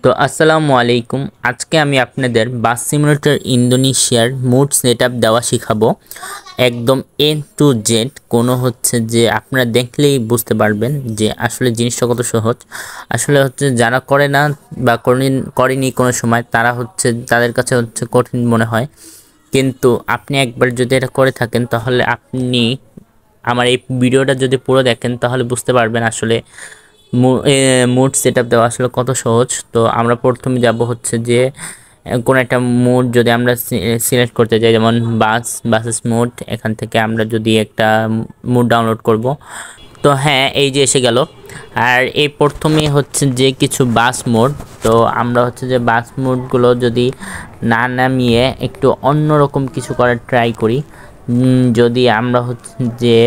তো আসসালামু আলাইকুম। আজকে আমি আপনাদের বাস সিমুলেটর ইন্দোনেশিয়ার মুড সেটআপ দেওয়া শিখাবো একদম এ টু জেড। কোনো হচ্ছে যে আপনারা দেখলেই বুঝতে পারবেন যে আসলে জিনিসটা কত সহজ। আসলে হচ্ছে যারা করে না বা করেনি কোনো সময় তারা হচ্ছে তাদের কাছে হচ্ছে কঠিন মনে হয়, কিন্তু আপনি একবার যদি এটা করে থাকেন তাহলে আপনি আমার এই ভিডিওটা যদি পুরো দেখেন তাহলে বুঝতে পারবেন আসলে মুড সেটআপ দেওয়া আসলে কত সহজ। তো আমরা প্রথমে যাব হচ্ছে যে কোন একটা মুড যদি আমরা সিলেক্ট করতে চাই, যেমন বাসেস মুড, এখান থেকে আমরা যদি একটা মুড ডাউনলোড করব। তো হ্যাঁ, এই যে এসে গেল। আর এই প্রথমে হচ্ছে যে কিছু বাস মোড, তো আমরা হচ্ছে যে বাস মোডগুলো যদি না নামিয়ে একটু অন্যরকম কিছু করার ট্রাই করি। যদি আমরা হচ্ছে যে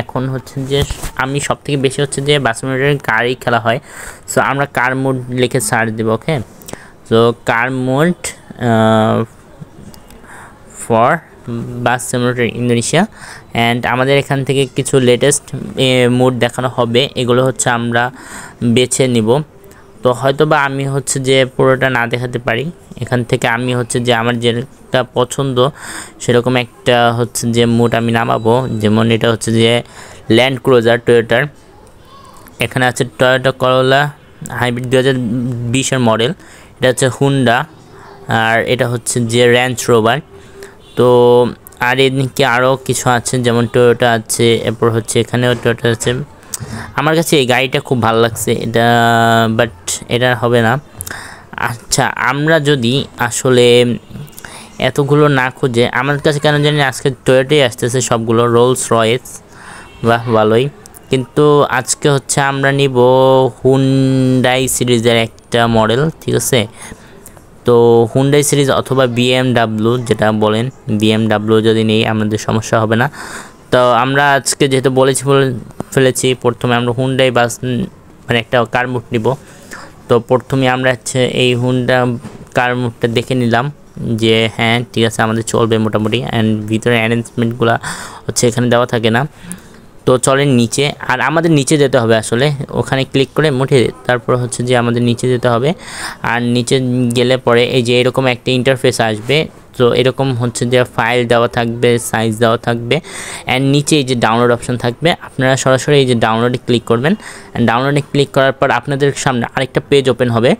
এখন হচ্ছে যে আমি সবথেকে বেশি হচ্ছে যে বাস মোডের কারই খেলা হয়। সো আমরা কার মোড লিখে সার্চ দেব। Okay, so car mode for bus simulator Indonesia, and আমাদের এখান থেকে কিছু লেটেস্ট মোড দেখানো হবে, এগুলো হচ্ছে আমরা বেছে নিব। তো হয়তো বা আমি হচ্ছে যে পুরোটা না দেখাতে পারি, এখান থেকে আমি হচ্ছে যে আমার যেটা পছন্দ সেরকম একটা হচ্ছে যে মোড আমি নামাবো। যেমন এটা হচ্ছে যে ল্যান্ড ক্রুজার টয়োটার, এখানে আছে টয়োটা করোলা হাইব্রিড 2020-এর মডেল, এটা হচ্ছে হুন্ডা, আর এটা হচ্ছে যে রেঞ্জ রোভার। তো আর এদিকে আরও কিছু আছে, যেমন টয়োটা আছে, এরপর হচ্ছে এখানেও টয়োটা আছে। আমার কাছে এই গাড়িটা খুব ভালো লাগছে, এটা বাট এটা হবে না। আচ্ছা, আমরা যদি আসলে এতগুলো না খুঁজে, আমার কাছে কেন জানি আজকে টয়োটাই আসতেছে সবগুলো, রোলস রয়েস, বাহ ভালোই। কিন্তু আজকে হচ্ছে আমরা নিব হুন্ডাই সিরিজের একটা মডেল, ঠিক আছে? তো হুন্ডাই সিরিজ অথবা বিএমডাব্লিউ যেটা বলেন, বিএমডাব্লিউ যদি নেই আমাদের সমস্যা হবে না। তো আমরা আজকে যেহেতু ফেলেছি, প্রথমে আমরা হুন্ডাই বাস মানে একটা কার মুড নিব। তো প্রথমে আমরা হচ্ছে এই হুন্ডা কার মুডটা দেখে নিলাম যে হ্যাঁ ঠিক আছে, আমাদের চলবে মোটামুটি। অ্যান্ড ভিতরে অ্যারেঞ্জমেন্টগুলো হচ্ছে এখানে দেওয়া থাকে না। তো চলেন নিচে, আর আমাদের নিচে যেতে হবে আসলে, ওখানে ক্লিক করে মুঠে তারপর হচ্ছে যে আমাদের নিচে যেতে হবে। আর নিচে গেলে পরে এই যে এরকম একটা ইন্টারফেস আসবে। তো এরকম হচ্ছে যে ফাইল দেওয়া থাকবে, সাইজ দেওয়া থাকবে, অ্যান্ড নিচে এই যে ডাউনলোড অপশন থাকবে। আপনারা সরাসরি এই যে ডাউনলোডে ক্লিক করবেন, অ্যান্ড ডাউনলোডে ক্লিক করার পর আপনাদের সামনে আরেকটা পেজ ওপেন হবে।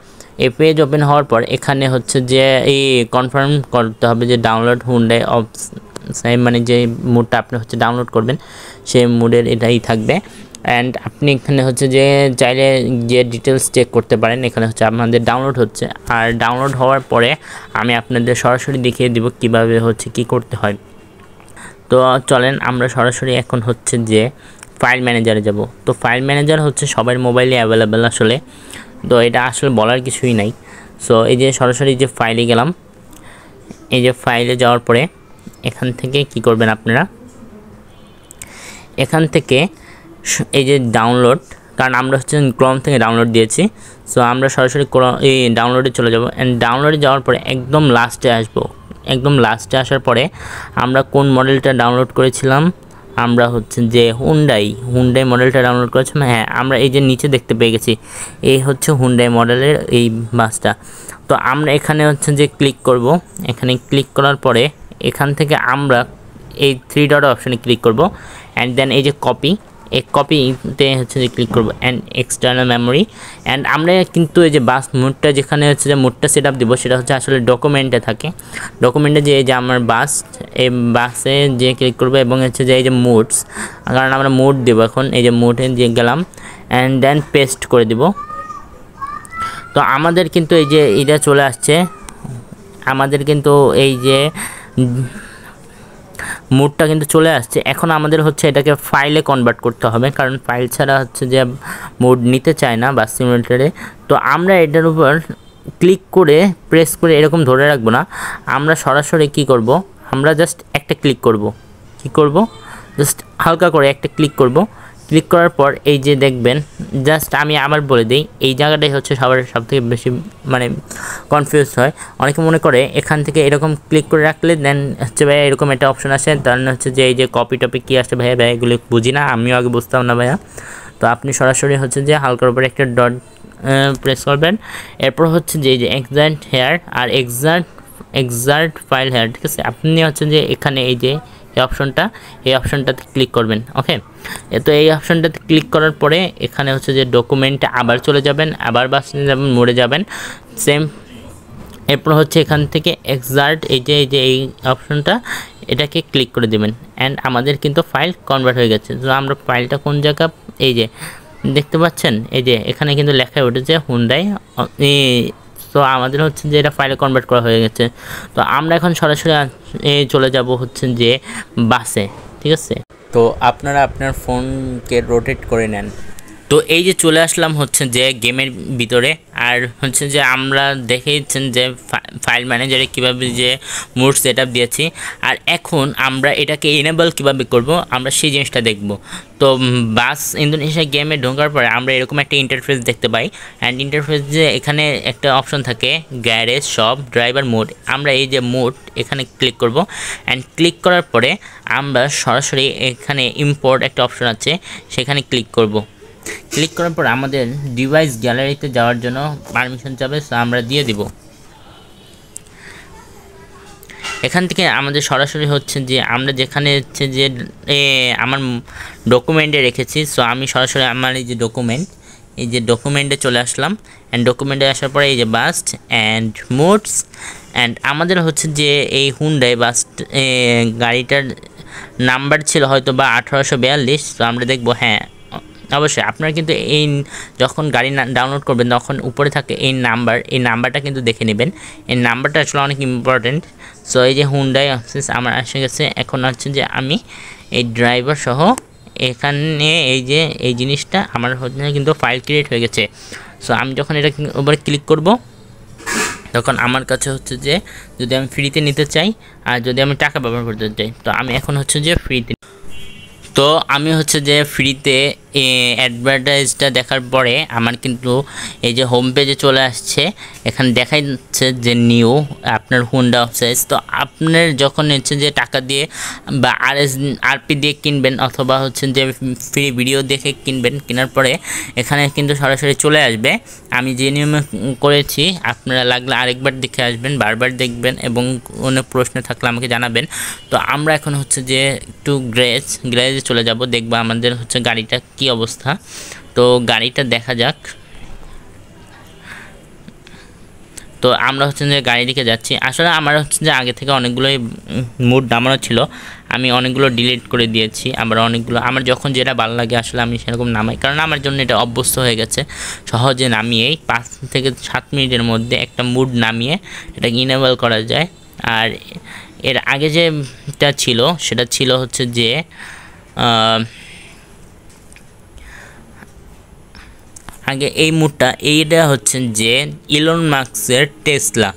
এই পেজ ওপেন হওয়ার পর এখানে হচ্ছে যে এই কনফার্ম করতে হবে যে ডাউনলোড হুন্ডাই মানে যে মুডটা আপনি হচ্ছে ডাউনলোড করবেন সেই মুডের এটাই থাকবে। অ্যান্ড আপনি এখানে হচ্ছে যে চাইলে যে ডিটেলস চেক করতে পারেন, এখানে হচ্ছে আপনাদের ডাউনলোড হচ্ছে। আর ডাউনলোড হওয়ার পরে আমি আপনাদের সরাসরি দেখিয়ে দিব কিভাবে হচ্ছে কি করতে হয়। তো চলেন আমরা সরাসরি এখন হচ্ছে যে ফাইল ম্যানেজারে যাব। তো ফাইল ম্যানেজার হচ্ছে সবার মোবাইলে অ্যাভেলেবেল আসলে, তো এটা আসলে বলার কিছুই নাই। সো এই যে সরাসরি যে ফাইলে গেলাম, এই যে ফাইলে যাওয়ার পরে এখান থেকে কি করবেন আপনারা, এখান থেকে এই যে ডাউনলোড, কারণ আমরা হচ্ছে ক্রোম থেকে ডাউনলোড দিয়েছি। সো আমরা সরাসরি এই ডাউনলোডে চলে যাব। অ্যান্ড ডাউনলোডে যাওয়ার পরে একদম লাস্টে আসবো। একদম লাস্টে আসার পরে আমরা কোন মডেলটা ডাউনলোড করেছিলাম, আমরা হচ্ছে যে হুন্ডাই মডেলটা ডাউনলোড করেছিলাম। হ্যাঁ, আমরা এই যে নিচে দেখতে পেয়ে গেছি, এই হচ্ছে হুন্ডাই মডেলের এই বাসটা। তো আমরা এখানে হচ্ছে যে ক্লিক করব। এখানে ক্লিক করার পরে এখান থেকে আমরা এই 3 ডট অপশানে ক্লিক করব, অ্যান্ড দেন এই যে কপি, এই কপিতে হচ্ছে যে ক্লিক করব, অ্যান্ড এক্সটার্নাল মেমোরি। অ্যান্ড আমরা কিন্তু এই যে বাস মুডটা যেখানে হচ্ছে যে মুডটা সেট আপ দিব সেটা হচ্ছে আসলে ডকুমেন্টে থাকে। ডকুমেন্টে যে এই যে আমার বাস, এই বাসে যে ক্লিক করবো এবং হচ্ছে যে এই যে মুডস, কারণ আমরা মুড দেবো এখন, এই যে মুডে দিয়ে গেলাম অ্যান্ড দেন পেস্ট করে দিব। তো আমাদের কিন্তু এই যে এটা চলে আসছে, আমাদের কিন্তু এই যে মুডটা কিন্তু চলে আসছে। এখন আমাদের হচ্ছে এটাকে ফাইলে কনভার্ট করতে হবে, কারণ ফাইল ছাড়া হচ্ছে যে মুড নিতে চায় না বাস সিমুলেটরে। তো আমরা এটার উপর ক্লিক করে প্রেস করে এরকম ধরে রাখবো না, আমরা সরাসরি কি করব, আমরা জাস্ট একটা ক্লিক করব। কি করব, জাস্ট হালকা করে একটা ক্লিক করব। ক্লিক করার পর এই যে দেখবেন, জাস্ট আমি আবার বলে দিই, এই জায়গাটাই হচ্ছে সবার সবথেকে বেশি মানে কনফিউজ হয়। অনেকে মনে করে এখান থেকে এরকম ক্লিক করে রাখলে দেন হচ্ছে ভাইয়া এরকম একটা অপশন আসে, তার হচ্ছে যে এই যে কপি টপি কী আসে ভাইয়া এগুলো বুঝি না, আমিও আগে বুঝতাম না ভাইয়া। তো আপনি সরাসরি হচ্ছে যে হালকার উপরে একটা ডট প্রেস করবেন। এরপর হচ্ছে যে এই যে এক্সাক্ট হেয়ার আর এক্সাক্ট ফাইল হেয়ার, ঠিক আছে। আপনি হচ্ছে যে এখানে এই যে এই অপশনটাতে ক্লিক করবেন। ওকে, তো এই অপশনটাতে ক্লিক করার পরে এখানে হচ্ছে যে ডকুমেন্টে আবার চলে যাবেন, আবার বাসে যাবেন, মোড়ে যাবেন, সেম। এরপর হচ্ছে এখান থেকে এক্সাক্ট এই যে এই অপশনটা, এটাকে ক্লিক করে দেবেন। অ্যান্ড আমাদের কিন্তু ফাইল কনভার্ট হয়ে গেছে। তো আমরা ফাইলটা কোন জায়গা, এই যে দেখতে পাচ্ছেন, এই যে এখানে কিন্তু লেখা উঠেছে হুন্ডাই। তো আমাদের হচ্ছে যে এটা ফাইলে কনভার্ট করা হয়ে গেছে। তো আমরা এখন সরাসরি চলে যাব হচ্ছে যে বাসে, ঠিক আছে। তো আপনারা আপনার ফোনকে রোটেট করে নেন। তো এই যে চলে আসলাম হচ্ছে যে গেমের ভিতরে, আর হচ্ছে যে আমরা দেখেইছেন যে ফাইল ম্যানেজারে কীভাবে যে মুড সেট আপ দিয়েছি, আর এখন আমরা এটাকে এনেবল কীভাবে করব আমরা সেই জিনিসটা দেখব। তো বাস ইন্দোনেশিয়া গেমে ঢোকার পরে আমরা এরকম একটা ইন্টারফেস দেখতে পাই। অ্যান্ড ইন্টারফেস যে এখানে একটা অপশন থাকে গ্যারেজ, শপ, ড্রাইভার মোড। আমরা এই যে মোড এখানে ক্লিক করব। অ্যান্ড ক্লিক করার পরে আমরা সরাসরি এখানে ইম্পোর্ট একটা অপশন আছে, সেখানে ক্লিক করব। ক্লিক করার পর আমাদের ডিভাইস গ্যালারিতে যাওয়ার জন্য পারমিশন চাবে, সো আমরা দিয়ে দিব। এখান থেকে আমাদের সরাসরি হচ্ছে যে আমরা যেখানে হচ্ছে যে আমার ডকুমেন্টে রেখেছি, সো আমি সরাসরি আমার এই যে ডকুমেন্টে চলে আসলাম। অ্যান্ড ডকুমেন্টে আসার পরে এই যে বাস্ট অ্যান্ড মোডস, অ্যান্ড আমাদের হচ্ছে যে এই হুন্ডাই বাস্ট গাড়িটার নাম্বার ছিল হয়তো বা 1842। তো আমরা দেখবো, হ্যাঁ অবশ্যই আপনারা কিন্তু এই যখন গাড়ি ডাউনলোড করবেন তখন উপরে থাকে এই নাম্বারটা কিন্তু দেখে নেবেন। এই নাম্বারটা আসলে অনেক ইম্পর্টেন্ট। সো এই যে হুন্ডাই অ্যাক্সেস আমার এসে গেছে। এখন হচ্ছে যে আমি এই ড্রাইভার সহ এখানে এই জিনিসটা আমার হচ্ছে কিন্তু ফাইল ক্রিয়েট হয়ে গেছে। সো আমি যখন এটা উপরে ক্লিক করব তখন আমার কাছে হচ্ছে যে যদি আমি ফ্রিতে নিতে চাই আর যদি আমি টাকা ব্যবহার করতে চাই, তো আমি এখন হচ্ছে যে ফ্রিতে। তো আমি হচ্ছে যে ফ্রিতে অ্যাডভার্টাইজটা দেখার পরে আমার কিন্তু এই যে হোম পেজে চলে আসছে। এখানে দেখাই যাচ্ছে যে নিউ আপনার হুন্ডা অফসাইজ। তো আপনার যখন হচ্ছে যে টাকা দিয়ে বা আরপি দিয়ে কিনবেন অথবা হচ্ছে যে ফ্রি ভিডিও দেখে কিনবেন, কেনার পরে এখানে কিন্তু সরাসরি চলে আসবে। আমি যে নিয়মে করেছি আপনারা লাগলে আরেকবার দেখে আসবেন, বারবার দেখবেন এবং কোনো প্রশ্ন থাকলে আমাকে জানাবেন। তো আমরা এখন হচ্ছে যে একটু গ্যারেজে চলে যাব, দেখব আমাদের হচ্ছে গাড়িটা কি অবস্থা। তো গাড়িটা দেখা যাক। তো আমরা হচ্ছে যে গাড়ির দিকে যাচ্ছি। আসলে আমার হচ্ছে যে আগে থেকে অনেকগুলোই মুড নামানো ছিল, আমি অনেকগুলো ডিলিট করে দিয়েছি। আবার অনেকগুলো আমার যখন যেটা ভালো লাগে আসলে আমি সেরকম নামাই, কারণ আমার জন্য এটা অভ্যস্ত হয়ে গেছে। সহজে নামিয়েই 5 থেকে 7 মিনিটের মধ্যে একটা মুড নামিয়ে এটাকে ইনেবল করা যায়। আর এর আগে যেটা ছিল সেটা ছিল হচ্ছে যে আগে এই মুডটা, এইটা হচ্ছে যে ইলন মাস্কের টেসলা,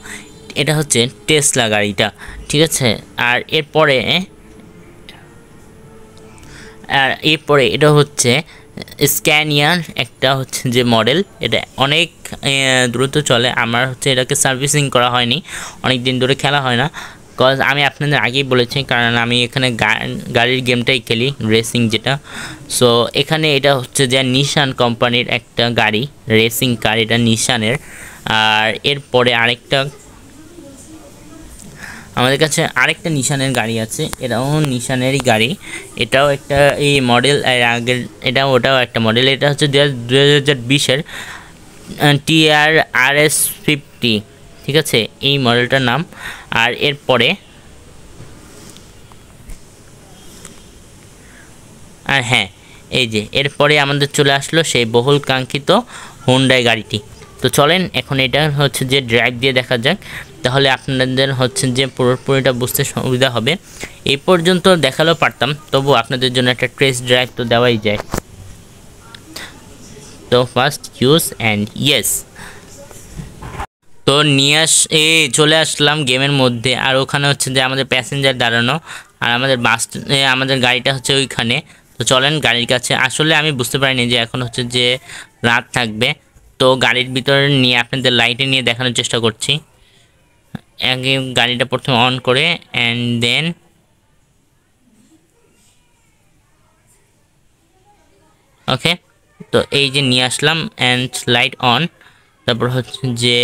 এটা হচ্ছে টেসলা গাড়িটা, ঠিক আছে। আর এরপরে এটা হচ্ছে স্ক্যানিয়ার একটা হচ্ছে যে মডেল, এটা অনেক দ্রুত চলে। আমার হচ্ছে এটাকে সার্ভিসিং করা হয়নি, অনেক দিন ধরে খেলা হয় না, কজ আমি আপনাদের আগেই বলেছি, কারণ আমি এখানে গাড়ির গেমটাই খেলি, রেসিং যেটা। সো এখানে এটা হচ্ছে যে নিশান কোম্পানির একটা গাড়ি, রেসিং কার, এটা নিশানের। আর এরপরে আমাদের কাছে আরেকটা নিশানের গাড়ি আছে, এটাও নিশানেরই গাড়ি, এটাও একটা এই মডেল। আগের ওটাও একটা মডেল, এটা হচ্ছে 2020-এর TRS50, ঠিক আছে, এই মডেলটার নাম। আর এরপরে হ্যাঁ, এই যে এরপরে আমাদের চলে আসলো সেই বহুল কাঙ্ক্ষিত হুন্ডাই গাড়িটি। তো চলেন এখন এটা হচ্ছে যে ড্রাইভ দিয়ে দেখা যাক, তাহলে আপনাদের হচ্ছে যে পুরোপুরিটা বুঝতে সুবিধা হবে। এই পর্যন্ত দেখালেও পারতাম, তবু আপনাদের জন্য একটা টেস্ট ড্রাইভ তো দেওয়াই যায়। তো ফার্স্ট ইউজ অ্যান্ড ইয়েস। তো চলে আসলাম গেমের মধ্যে, আর ওখানে হচ্ছে যে আমাদের প্যাসেঞ্জার দাঁড়ানো, আর আমাদের গাড়িটা হচ্ছে ওইখানে। তো চলেন গাড়ির কাছে। আসলে আমি বুঝতে পারিনি যে এখন হচ্ছে যে রাত থাকবে, তো গাড়ির ভিতরে নিয়ে আপনাদের লাইটে নিয়ে দেখানোর চেষ্টা করছি। আগে গাড়িটা প্রথমে অন করে অ্যান্ড দেন ওকে তো এই যে নিয়ে আসলাম অ্যান্ড লাইট অন, তারপর হচ্ছে যে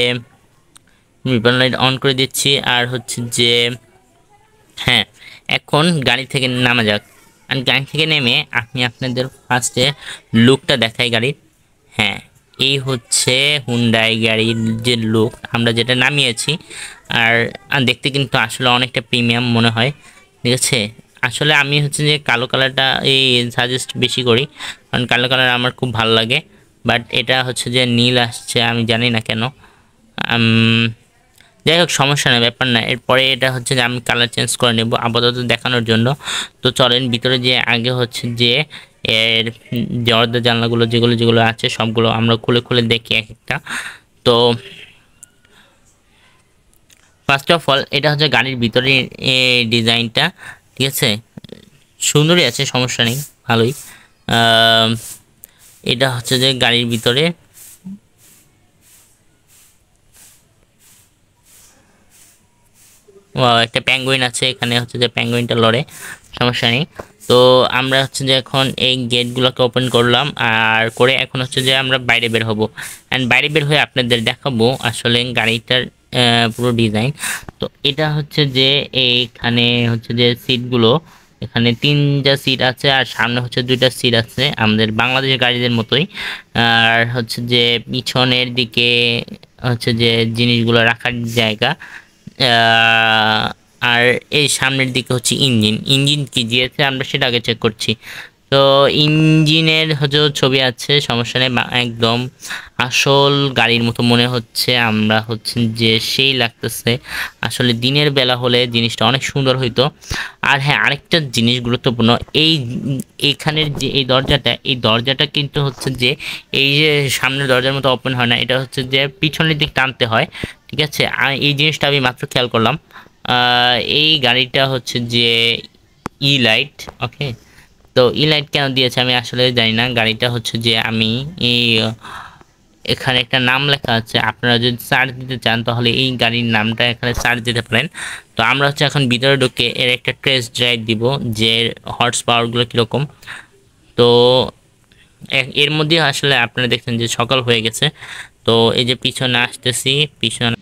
রিবন লাইট অন করে দিচ্ছি। আর হচ্ছে যে হ্যাঁ, এখন গাড়ি থেকে নামা যাক। আর গাড়ি থেকে নেমে আমি আপনাদের ফার্স্টে লুকটা দেখাই গাড়ির। হ্যাঁ, এই হচ্ছে হুন্ডাই গাড়ির যে লুক আমরা যেটা নামিয়েছি। আর দেখতে কিন্তু আসলে অনেকটা প্রিমিয়াম মনে হয়, ঠিক আছে। আসলে আমি হচ্ছে যে কালো কালারটা এই সাজেস্ট বেশি করি, কারণ কালো কালার আমার খুব ভালো লাগে। বাট এটা হচ্ছে যে নীল আসছে, আমি জানি না কেন। যাই হোক, সমস্যা নেই, ব্যাপার না। এরপরে এটা হচ্ছে যে আমি কালার চেঞ্জ করে নেব আপাতত দেখানোর জন্য। তো চলেন ভিতরে যে আগে হচ্ছে যে এর দরজা জানলাগুলো যেগুলো যেগুলো আছে সবগুলো আমরা খুলে খুলে দেখি এক একটা। তো ফার্স্ট অফ অল এটা হচ্ছে গাড়ির ভিতরে ডিজাইনটা, ঠিক আছে, সুন্দরই আছে, সমস্যা নেই, ভালোই। এটা হচ্ছে যে গাড়ির ভিতরে একটা প্যাঙ্গুইন আছে, এখানে হচ্ছে যে প্যাঙ্গুইনটা লড়ে, সমস্যা নেই। তো আমরা হচ্ছে যে এখন এই গেটগুলোকে ওপেন করলাম, আর করে এখন হচ্ছে যে আমরা বাইরে বের হব। অ্যান্ড বাইরে বের হয়ে আপনাদের দেখাবো আসলে গাড়িটার পুরো ডিজাইন। তো এটা হচ্ছে যে এইখানে হচ্ছে যে সিটগুলো, এখানে 3টা সিট আছে, আর সামনে হচ্ছে 2টা সিট আছে আমাদের বাংলাদেশের গাড়িদের মতোই। আর হচ্ছে যে পিছনের দিকে হচ্ছে যে জিনিসগুলো রাখার জায়গা। আর এই সামনের দিকে হচ্ছে ইঞ্জিন কি দিয়েছে আমরা সেটা আগে চেক করছি। তো ইঞ্জিনের হচ্ছে ছবি আছে, সমস্যা নেই, একদম আসল গাড়ির মতো মনে হচ্ছে। আমরা হচ্ছে যে সেই লাগতেছে, আসলে দিনের বেলা হলে জিনিসটা অনেক সুন্দর হইতো। আর হ্যাঁ, আরেকটা জিনিস গুরুত্বপূর্ণ, এইখানের যে এই দরজাটা কিন্তু হচ্ছে যে এই যে সামনের দরজার মতো ওপেন হয় না, এটা হচ্ছে যে পিছনের দিক টানতে হয়, ঠিক আছে। আর এই জিনিসটা আমি মাত্র খেয়াল করলাম। এই গাড়িটা হচ্ছে যে ই লাইট, ওকে। তো ই লাইট কেন দিয়েছে আমি আসলে জানি না। গাড়িটা হচ্ছে যে আমি এই এখানে একটা নাম লেখা আছে, আপনারা যদি সার্চ দিতে চান তাহলে এই গাড়ির নামটা এখানে সার্চ দিতে পারেন। তো আমরা হচ্ছে এখন ভিতরে ঢুকে এর একটা টেস্ট ড্রাইভ দিব যে হর্স পাওয়ারগুলো কীরকম। তো এর মধ্যে আসলে আপনারা দেখছেন যে সকাল হয়ে গেছে। তো এই যে পিছনে আসতেছি, পিছনে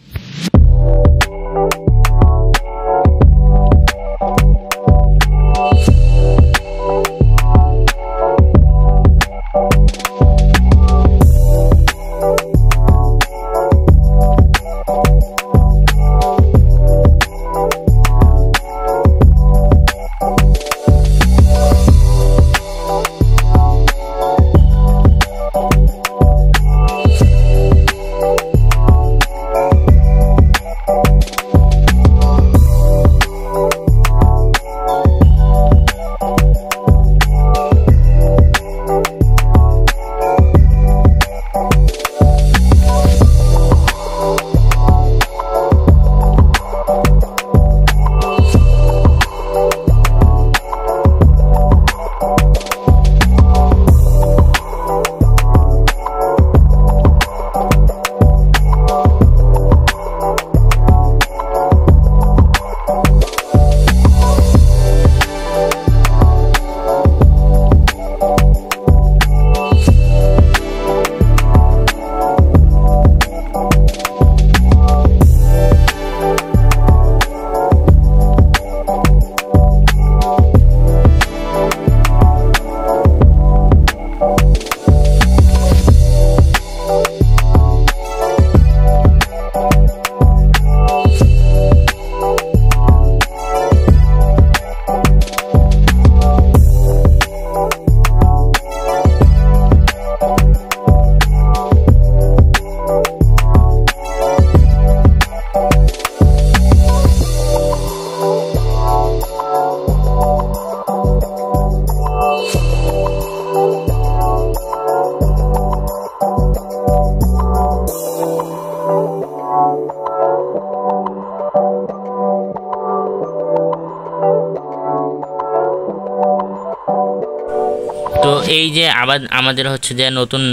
তো এই যে আবার আমাদের হচ্ছে যে নতুন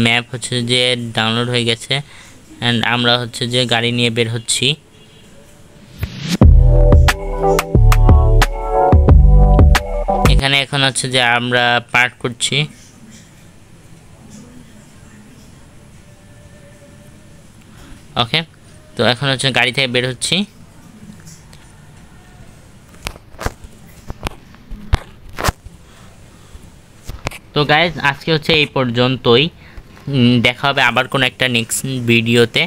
ম্যাপ হচ্ছে যে ডাউনলোড হয়ে গেছে, অ্যান্ড আমরা হচ্ছে যে গাড়ি নিয়ে বের হচ্ছি। এখানে এখন হচ্ছে যে আমরা পার্ক করছি। ওকে, তো এখন হচ্ছে গাড়ি থেকে বের হচ্ছি। তো গাইজ আজকে হচ্ছে এই পর্যন্তই। দেখা হবে আবার কোনো একটা নেক্সট ভিডিওতে।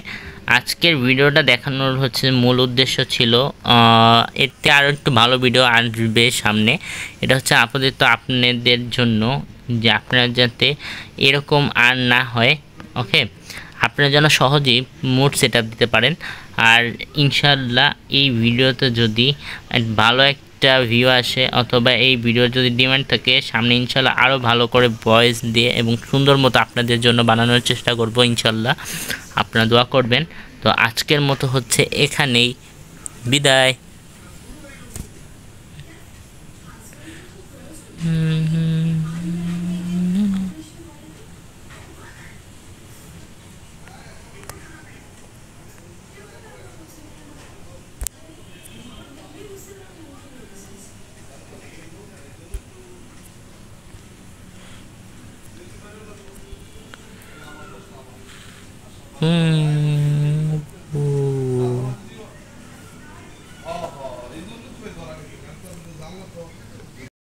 আজকের ভিডিওটা দেখানোর হচ্ছে মূল উদ্দেশ্য ছিল এতে আরও একটু ভালো ভিডিও আসবে সামনে। এটা হচ্ছে আপাতত আপনাদের জন্য, যে আপনারা যাতে এরকম আর না হয়। ওকে, আপনারা যেন সহজেই মুড সেট আপ দিতে পারেন। আর ইনশাল্লাহ এই ভিডিওতে যদি ভালো একটা ভিউ আসে অথবা এই ভিডিওর যদি ডিমান্ড থাকে, সামনে ইনশাল্লাহ আরও ভালো করে ভয়েস দিয়ে এবং সুন্দর মতো আপনাদের জন্য বানানোর চেষ্টা করব ইনশাল্লাহ। আপনারা দোয়া করবেন। তো আজকের মতো হচ্ছে এখানেই বিদায়। হুম।